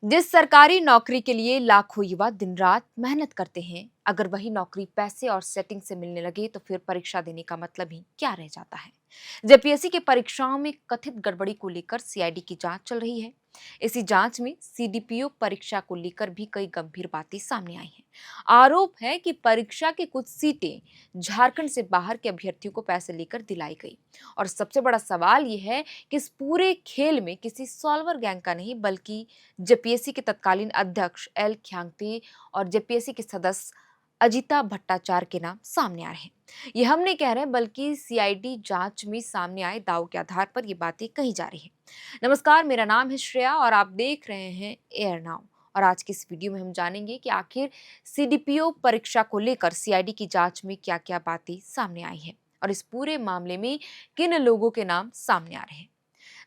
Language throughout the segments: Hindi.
जिस सरकारी नौकरी के लिए लाखों युवा दिन रात मेहनत करते हैं, अगर वही नौकरी पैसे और सेटिंग से मिलने लगे तो फिर परीक्षा देने का मतलब ही क्या रह जाता है। जेपीएससी की परीक्षाओं में कथित गड़बड़ी को लेकर सीआईडी की जांच चल रही है। इसी जांच में सीडीपीओ परीक्षा को लेकर भी कई गंभीर बातें सामने आई हैं। आरोप है कि परीक्षा की कुछ सीटें झारखंड से बाहर के अभ्यर्थियों को पैसे लेकर दिलाई गई। और सबसे बड़ा सवाल यह है कि इस पूरे खेल में किसी सॉल्वर गैंग का नहीं, बल्कि जेपीएससी के तत्कालीन अध्यक्ष एल ख्यांगते और जेपीएससी के सदस्य अजिता भट्टाचार्य के नाम सामने आ रहे हैं। ये हम नहीं कह रहे हैं, बल्कि सीआईडी जांच में सामने आए दावों के आधार पर ये बातें कही जा रही हैं। नमस्कार, मेरा नाम है श्रेया और आप देख रहे हैं एयर नाउ। और आज की इस वीडियो में हम जानेंगे कि आखिर सीडीपीओ परीक्षा को लेकर सीआईडी की जांच में क्या क्या बातें सामने आई हैं और इस पूरे मामले में किन लोगों के नाम सामने आ रहे हैं।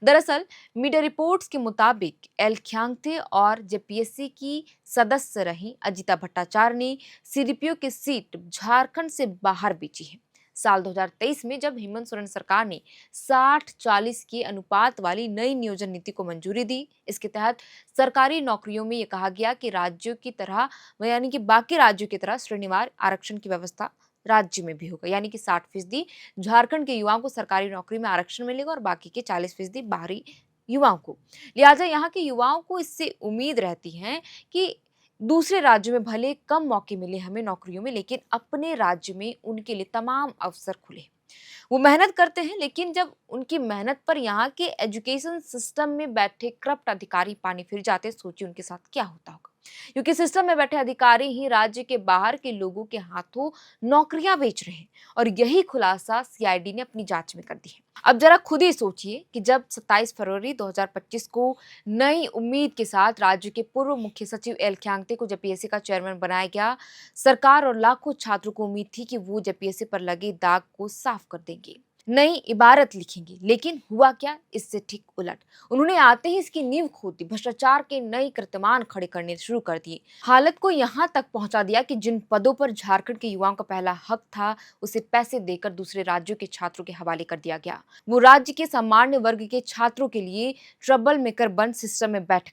दरअसल मीडिया रिपोर्ट्स के मुताबिक एल ख्यांगते और जेपीएससी की सदस्य रही अजिता भट्टाचार्य ने सीडीपीओ की सीट झारखंड से बाहर बेची है। साल 2023 में जब हेमंत सोरेन सरकार ने 60-40 के अनुपात वाली नई नियोजन नीति को मंजूरी दी, इसके तहत सरकारी नौकरियों में यह कहा गया कि राज्यों की तरह यानी कि बाकी राज्यों की तरह श्रेणीवार आरक्षण की व्यवस्था राज्य में भी होगा। यानी कि 60% झारखंड के युवाओं को सरकारी नौकरी में आरक्षण मिलेगा और बाकी के 40% बाहरी युवाओं को। लिहाजा यहाँ के युवाओं को इससे उम्मीद रहती है कि दूसरे राज्यों में भले कम मौके मिले हमें नौकरियों में, लेकिन अपने राज्य में उनके लिए तमाम अवसर खुले। वो मेहनत करते हैं, लेकिन जब उनकी मेहनत पर यहाँ के एजुकेशन सिस्टम में बैठे करप्ट अधिकारी पानी फिर जाते, सोचिए उनके साथ क्या होता होगा। क्योंकि सिस्टम में बैठे अधिकारी ही राज्य के बाहर के लोगों के हाथों नौकरियां बेच रहे हैं और यही खुलासा सीआईडी ने अपनी जांच में कर दी है। अब जरा खुद ही सोचिए कि जब 27 फरवरी 2025 को नई उम्मीद के साथ राज्य के पूर्व मुख्य सचिव एल ख्यांगते को जेपीएससी का चेयरमैन बनाया गया, सरकार और लाखों छात्रों को उम्मीद थी कि वो जेपीएससी पर लगे दाग को साफ कर देंगे, नई इबारत लिखेंगे। लेकिन हुआ क्या, इससे ठीक उलट। उन्होंने आते ही इसकी नींव खोद दी, भ्रष्टाचार के नए कीर्तिमान खड़े करने शुरू कर दिए। हालत को यहाँ तक पहुंचा दिया कि जिन पदों पर झारखंड के युवाओं का पहला हक था, उसे पैसे देकर दूसरे राज्यों के छात्रों के हवाले कर दिया गया। वो राज्य के सामान्य वर्ग के छात्रों के लिए ट्रबल मेकर बन सिस्टम में बैठ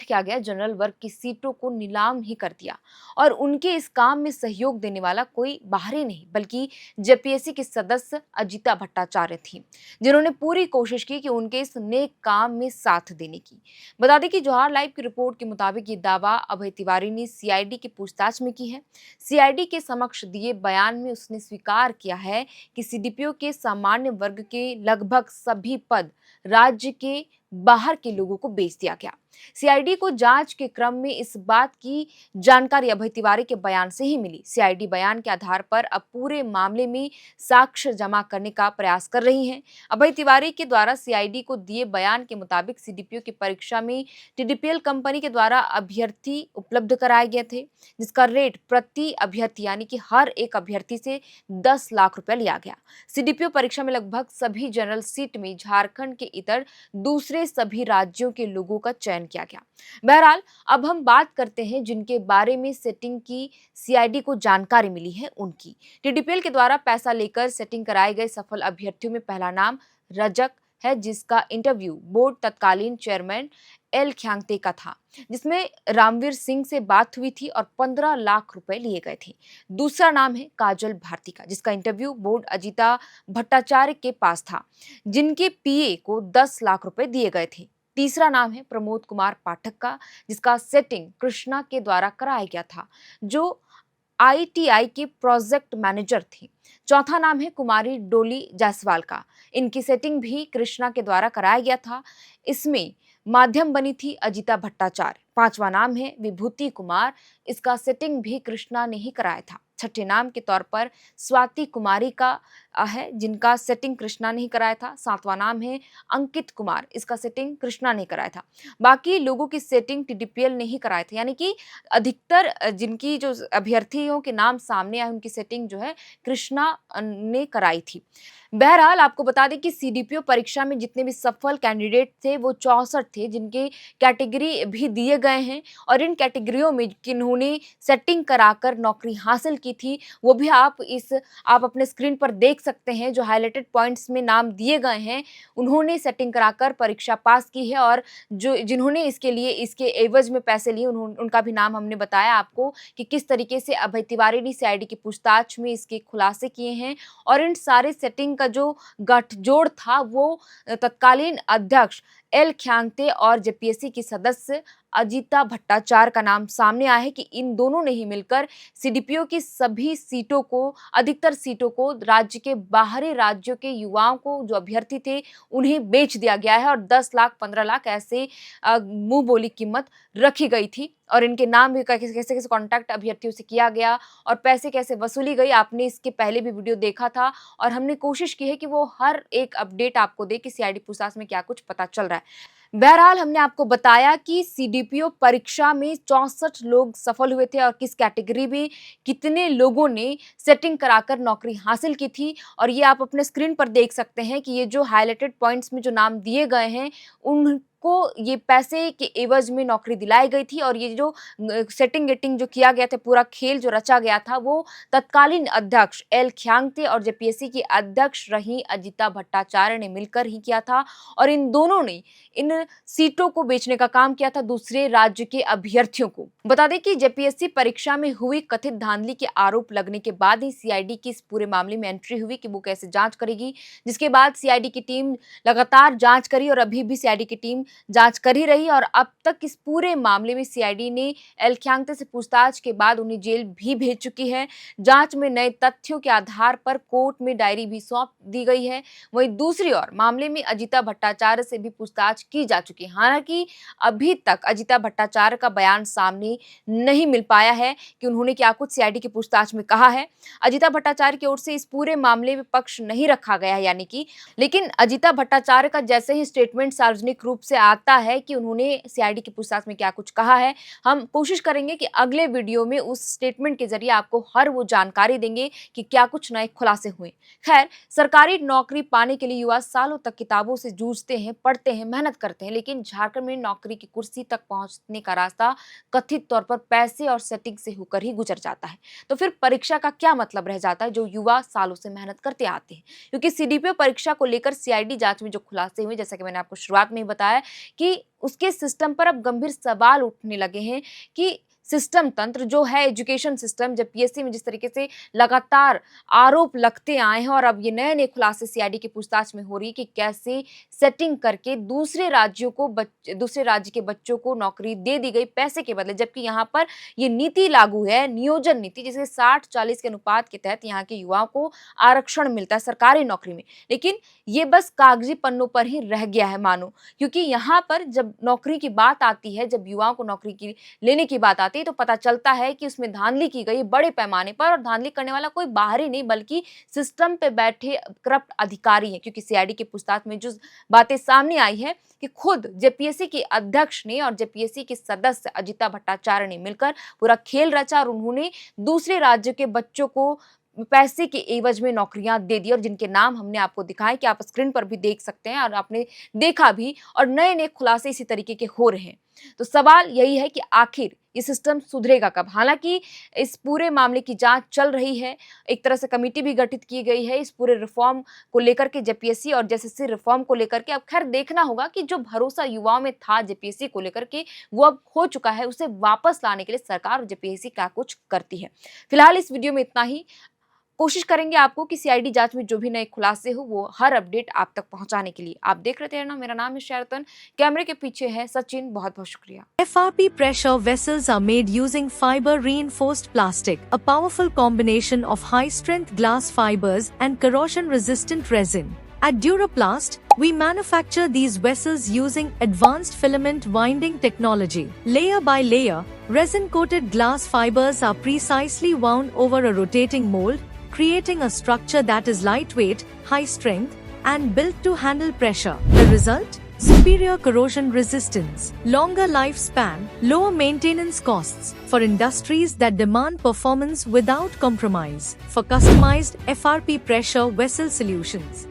के आ गया, जनरल वर्ग की सीटों को नीलाम ही कर दिया। और उनके इस काम में सहयोग देने वाला कोई बाहरी नहीं, बल्कि जेपीएससी के सदस्य अजिता भट्टाचार्य थी, जिन्होंने पूरी कोशिश की कि उनके इस नेक काम में साथ देने की। बता दें कि जवाहर लाइव की रिपोर्ट के मुताबिक ये दावा अभय तिवारी ने सीआईडी की पूछताछ में की है। सीआईडी के समक्ष दिए बयान में उसने स्वीकार किया है कि सीडीपीओ के सामान्य वर्ग के लगभग सभी पद राज्य के बाहर के लोगों को बेच दिया गया। सीआईडी को जांच के क्रम में इस बात की जानकारी अभय तिवारी के बयान से ही मिली। सीआईडी बयान के आधार पर अब पूरे मामले में साक्ष्य जमा करने का प्रयास कर रही है। अभय तिवारी के द्वारा सीआईडी को दिए बयान के मुताबिक सीडीपीओ की परीक्षा में टीडीपीएल कंपनी के द्वारा अभ्यर्थी उपलब्ध कराए गए थे, जिसका रेट प्रति अभ्यर्थी यानी कि हर एक अभ्यर्थी से 10 लाख रुपए लिया गया। सीडीपीओ परीक्षा में लगभग सभी जनरल सीट में झारखंड के इतर दूसरे सभी राज्यों के लोगों का चयन किया गया। बहरहाल, अब हम बात करते हैं जिनके बारे में सेटिंग की सीआईडी को जानकारी मिली है उनकी। टीडीपीएल के द्वारा पैसा लेकर सेटिंग कराए गए सफल अभ्यर्थियों में पहला नाम रजक है, जिसका इंटरव्यू बोर्ड तत्कालीन चेयरमैन एल ख्यांगते का था, जिसमें रामवीर सिंह से बात हुई थी और 15 लाख रुपए लिए गए थे। दूसरा नाम है काजल भारती का, जिसका इंटरव्यू बोर्ड अजिता भट्टाचार्य के पास था, जिनके पीए को 10 लाख रुपए दिए गए थे। तीसरा नाम है प्रमोद कुमार पाठक का, जिसका सेटिंग कृष्णा के द्वारा कराया गया था, जो आईटीआई के प्रोजेक्ट मैनेजर थे। चौथा नाम है कुमारी डोली जायसवाल का, इनकी सेटिंग भी कृष्णा के द्वारा कराया गया था, इसमें माध्यम बनी थी अजिता भट्टाचार्य। पांचवा नाम है विभूति कुमार, इसका सेटिंग भी कृष्णा ने ही कराया था। छठे नाम के तौर पर स्वाति कुमारी का है, जिनका सेटिंग कृष्णा ने ही कराया था। सातवां नाम है अंकित कुमार, इसका सेटिंग कृष्णा ने कराया था। बाकी लोगों की सेटिंग टीडीपीएल ने ही कराए थे, यानी कि अधिकतर जिनकी जो अभ्यर्थियों के नाम सामने आए उनकी सेटिंग जो है कृष्णा ने कराई थी। बहरहाल, आपको बता दें कि सीडीपीओ परीक्षा में जितने भी सफल कैंडिडेट थे वो 64 थे, जिनके कैटेगरी भी दिए गए हैं और इन कैटेगरियों में किन्होंने सेटिंग कराकर नौकरी हासिल की थी वो भी आप अपने स्क्रीन पर देख सकते हैं जो हाइलाइटेड पॉइंट्स में नाम दिए गए हैं, उन्होंने सेटिंग कराकर परीक्षा पास की है और जो जिन्होंने इसके लिए इसके एवज में पैसे लिए उनका भी नाम हमने बताया आपको कि किस तरीके से अभय तिवारी ने सीआईडी की पूछताछ में इसके खुलासे किए हैं। और इन सारे सेटिंग का जो गठजोड़ था वो तत्कालीन अध्यक्ष एल ख्यांगते और जेपीएससी की सदस्य अजीता भट्टाचार्य का नाम सामने आया है कि इन दोनों ने ही मिलकर सीडीपीओ की सभी सीटों को, अधिकतर सीटों को राज्य के बाहरी राज्यों के युवाओं को जो अभ्यर्थी थे उन्हें बेच दिया गया है और 10 लाख 15 लाख ऐसे मुंह बोली कीमत रखी गई थी। और इनके नाम भी कैसे कैसे कॉन्टैक्ट अभ्यर्थियों से किया गया और पैसे कैसे वसूली गई, आपने इसके पहले भी वीडियो देखा था और हमने कोशिश की है कि वो हर एक अपडेट आपको दे कि सीआईडी पूछताछ में क्या कुछ पता चल रहा है। बहरहाल हमने आपको बताया कि सीडीपीओ परीक्षा में 64 लोग सफल हुए थे और किस कैटेगरी में कितने लोगों ने सेटिंग कराकर नौकरी हासिल की थी। और ये आप अपने स्क्रीन पर देख सकते हैं कि ये जो हाइलाइटेड पॉइंट्स में जो नाम दिए गए हैं उनको ये पैसे के एवज में नौकरी दिलाई गई थी। और ये जो सेटिंग गेटिंग जो किया गया था, पूरा खेल जो रचा गया था, वो तत्कालीन अध्यक्ष एल ख्यांगते और जेपीएससी की अध्यक्ष रही अजीता भट्टाचार्य ने मिलकर ही किया था। और इन दोनों ने इन सीटों को बेचने का काम किया था दूसरे राज्य के अभ्यर्थियों को। बता दें कि जेपीएससी परीक्षा में हुई कथित धांधली के आरोप लगने के बाद ही सीआईडी की इस पूरे मामले में एंट्री हुई कि वो कैसे जांच करेगी, जिसके बाद सीआईडी की टीम लगातार जांच करी और अभी भी सीआईडी की टीम जांच कर ही रही। और अब तक इस पूरे मामले में सीआईडी ने एल ख्यांगते से पूछताछ के बाद उन्हें जेल भी भेज चुकी है। जांच में नए तथ्यों के आधार पर कोर्ट में डायरी भी सौंप दी गई है। वहीं दूसरी ओर मामले में अजीता भट्टाचार्य से भी पूछताछ की जा चुकी है। हालांकि अभी तक अजीता भट्टाचार्य का बयान सामने नहीं मिल पाया है कि उन्होंने क्या कुछ सीआईडी की पूछताछ में कहा है। अजीता भट्टाचार्य की ओर से इस पूरे मामले में पक्ष नहीं रखा गया है यानी कि, लेकिन अजीता भट्टाचार्य का जैसे ही स्टेटमेंट सार्वजनिक रूप से आता है कि उन्होंने सीआईडी की पूछताछ में क्या कुछ कहा है, हम कोशिश करेंगे कि अगले वीडियो में उस स्टेटमेंट के जरिए आपको हर वो जानकारी देंगे कि क्या कुछ नए खुलासे हुए। खैर, सरकारी नौकरी पाने के लिए युवा सालों तक किताबों से जूझते हैं, पढ़ते हैं, मेहनत करते हैं, लेकिन झारखंड में नौकरी की कुर्सी तक पहुंचने का रास्ता कथित तौर पर पैसे और सेटिंग से होकर ही गुजर जाता है। तो फिर परीक्षा का क्या मतलब रह जाता है जो युवा सालों से मेहनत करते आते हैं। क्योंकि सीडीपीओ परीक्षा को लेकर सीआईडी जांच में जो खुलासे हुए, जैसा कि मैंने आपको शुरुआत में ही बताया कि उसके सिस्टम पर अब गंभीर सवाल उठने लगे हैं कि सिस्टम तंत्र जो है, एजुकेशन सिस्टम, जब पीएससी में जिस तरीके से लगातार आरोप लगते आए हैं और अब ये नए नए खुलासे सीआईडी की पूछताछ में हो रही कि कैसे सेटिंग करके दूसरे राज्य के बच्चों को नौकरी दे दी गई पैसे के बदले, जबकि यहाँ पर ये नीति लागू है, नियोजन नीति, जिसे 60-40 के अनुपात के तहत यहाँ के युवाओं को आरक्षण मिलता है सरकारी नौकरी में। लेकिन ये बस कागजी पन्नों पर ही रह गया है मानो, क्योंकि यहाँ पर जब नौकरी की बात आती है, जब युवाओं को नौकरी की लेने की बात आती है, तो पता चलता है कि उसमें धांधली की गई बड़े पैमाने पर। और धांधली करने वाला कोई बाहरी नहीं बल्कि सिस्टम पे बैठे करप्ट अधिकारी हैं। क्योंकि सीआईडी की पूछताछ में जो बातें सामने आई है कि खुद जेपीएससी के अध्यक्ष ने और जेपीएससी के सदस्य अजीता भट्टाचार्य ने मिलकर पूरा खेल रचा और उन्होंने दूसरे राज्य के बच्चों को पैसे के एवज में नौकरियां दे दी, और जिनके नाम हमने आपको दिखाए कि आप स्क्रीन पर भी देख सकते हैं और आपने देखा भी, और नए नए खुलासे इसी तरीके के हो रहे हैं। तो सवाल यही है कि आखिर ये सिस्टम सुधरेगा कब। हालांकि इस पूरे मामले की जांच चल रही है, एक तरह से कमेटी भी गठित की गई है इस पूरे रिफॉर्म को लेकर के, जेपीएससी और जेएसएससी रिफॉर्म को लेकर के। अब खैर देखना होगा कि जो भरोसा युवाओं में था जेपीएससी को लेकर के वो अब हो चुका है, उसे वापस लाने के लिए सरकार और जेपीएससी क्या कुछ करती है। फिलहाल इस वीडियो में इतना ही। कोशिश करेंगे आपको कि सीआईडी जांच में जो भी नए खुलासे हो वो हर अपडेट आप तक पहुंचाने के लिए। आप देख रहे थे ना, मेरा नाम है शेरतन, कैमरे के पीछे है सचिन। बहुत बहुत शुक्रिया। FRP pressure vessels are made using fiber reinforced plastic, a powerful combination of high strength glass fibers and corrosion resistant resin. At Duraplast, we manufacture these vessels using advanced filament winding technology. Layer by layer, resin coated glass fibers are precisely wound over a rotating mold, creating a structure that is lightweight, high strength, and built to handle pressure. The result? Superior corrosion resistance, longer lifespan, lower maintenance costs for industries that demand performance without compromise. For customized FRP pressure vessel solutions,